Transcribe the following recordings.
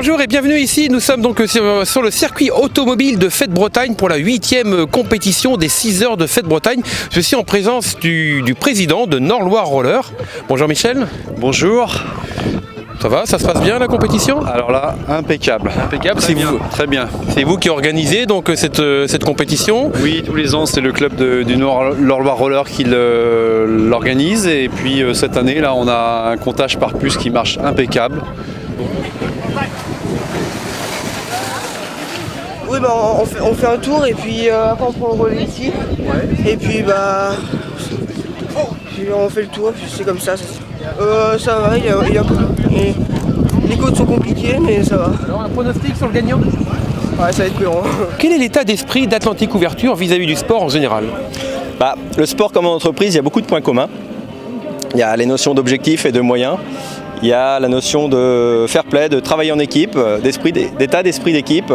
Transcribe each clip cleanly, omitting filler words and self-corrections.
Bonjour et bienvenue ici, nous sommes donc sur le circuit automobile de Fête-Bretagne pour la 8e compétition des 6 heures de Fête-Bretagne. Je suis en présence du président de Nord-Loire Roller. Bonjour Michel. Bonjour. Ça va, ça se passe bien la compétition? Alors là, impeccable. Impeccable, Très bien, très bien. C'est vous qui organisez donc cette compétition? Oui, tous les ans, c'est le club du Nord-Loire Roller qui l'organise. Et puis cette année, là, on a un comptage par puce qui marche impeccable. Oui, bah, on fait un tour et puis après on prend le relais ici. Ouais. Et puis on fait le tour, puis c'est comme ça. Ça va, les côtes sont compliquées, mais ça va. Alors un pronostic sur le gagnant? Ouais, ça va être courant. Quel est l'état d'esprit d'Atlantique Ouverture vis-à-vis du sport en général? Le sport comme en entreprise, il y a beaucoup de points communs. Il y a les notions d'objectifs et de moyens. Il y a la notion de fair play, de travailler en équipe, d'état d'esprit d'équipe.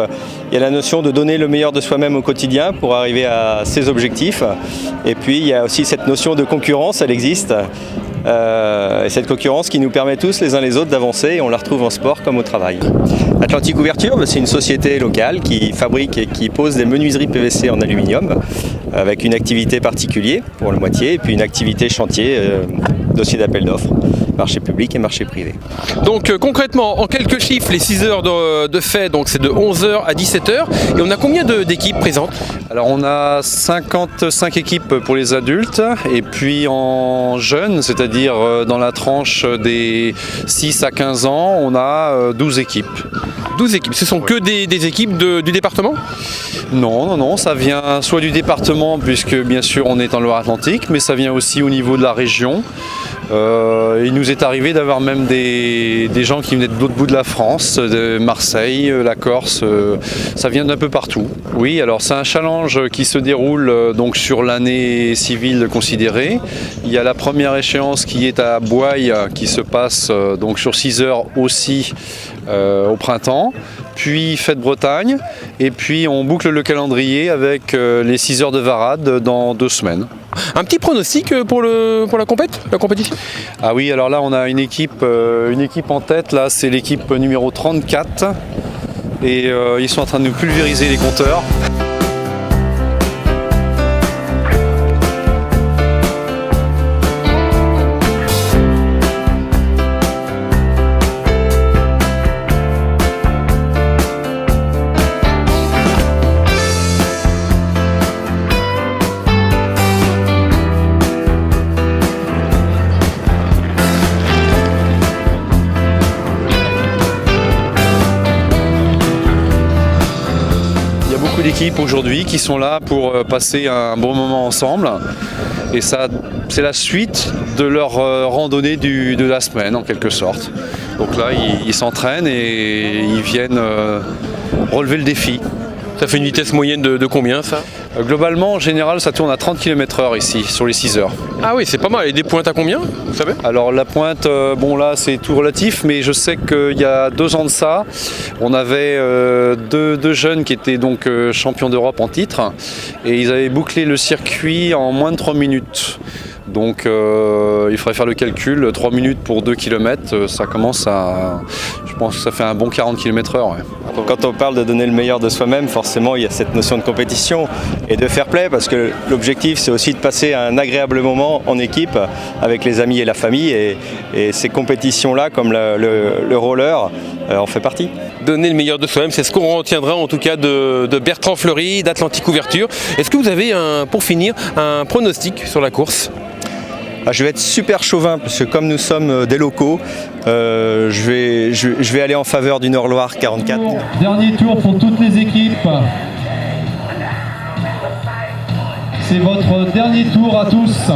Il y a la notion de donner le meilleur de soi-même au quotidien pour arriver à ses objectifs. Et puis il y a aussi cette notion de concurrence, elle existe. Et cette concurrence qui nous permet tous les uns les autres d'avancer, et on la retrouve en sport comme au travail. Atlantique Ouverture, c'est une société locale qui fabrique et qui pose des menuiseries PVC en aluminium avec une activité particulière pour le moitié et puis une activité chantier, dossier d'appel d'offres, marché public et marché privé. Donc concrètement, en quelques chiffres, les 6 heures de fête, donc c'est de 11h à 17h. Et on a combien d'équipes présentes? Alors on a 55 équipes pour les adultes et puis en jeunes, c'est-à-dire dans la tranche des 6 à 15 ans, on a 12 équipes. 12 équipes, ce sont que des équipes du département? Non, ça vient soit du département, puisque bien sûr on est en Loire-Atlantique, mais ça vient aussi au niveau de la région. Il nous est arrivé d'avoir même des gens qui venaient de l'autre bout de la France, de Marseille, la Corse, ça vient d'un peu partout. Oui, alors c'est un challenge qui se déroule donc sur l'année civile considérée. Il y a la première échéance qui est à Boye, qui se passe donc sur 6 heures aussi au printemps, puis Fête-Bretagne, et puis on boucle le calendrier avec les 6 heures de Varade dans 2 semaines. Un petit pronostic pour la compétition? Ah oui, alors là on a une équipe en tête, là c'est l'équipe numéro 34 et ils sont en train de nous pulvériser les compteurs. D'équipes aujourd'hui qui sont là pour passer un bon moment ensemble et ça c'est la suite de leur randonnée de la semaine en quelque sorte. Donc là ils s'entraînent et ils viennent relever le défi. Ça fait une vitesse moyenne de combien ça? Globalement en général ça tourne à 30 km/h ici sur les 6 heures. Ah oui, c'est pas mal. Et des pointes à combien, vous savez? Alors la pointe, bon là c'est tout relatif, mais je sais qu'il y a 2 ans de ça, on avait deux jeunes qui étaient donc champions d'Europe en titre et ils avaient bouclé le circuit en moins de 3 minutes. Donc il faudrait faire le calcul, 3 minutes pour 2 km, ça commence à... Je pense que ça fait un bon 40 km/h. Ouais. Quand on parle de donner le meilleur de soi-même, forcément il y a cette notion de compétition et de fair play, parce que l'objectif c'est aussi de passer un agréable moment en équipe avec les amis et la famille, et ces compétitions-là comme le roller en fait partie. Donner le meilleur de soi-même, c'est ce qu'on retiendra en tout cas de Bertrand Fleury, d'Atlantique Ouverture. Est-ce que vous avez pour finir un pronostic sur la course? Je vais être super chauvin parce que comme nous sommes des locaux, je vais aller en faveur du Nord-Loire 44. Dernier tour pour toutes les équipes. C'est votre dernier tour à tous.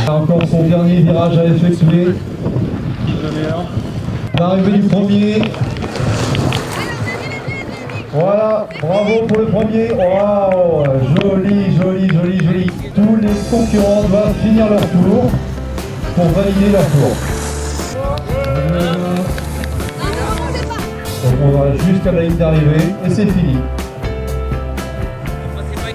Encore son dernier virage à effectuer. L'arrivée du premier. Voilà, bravo pour le premier. Waouh, joli. Tous les concurrents doivent finir leur tour pour valider leur tour. Donc on va jusqu'à la ligne d'arrivée et c'est fini. Passez pas,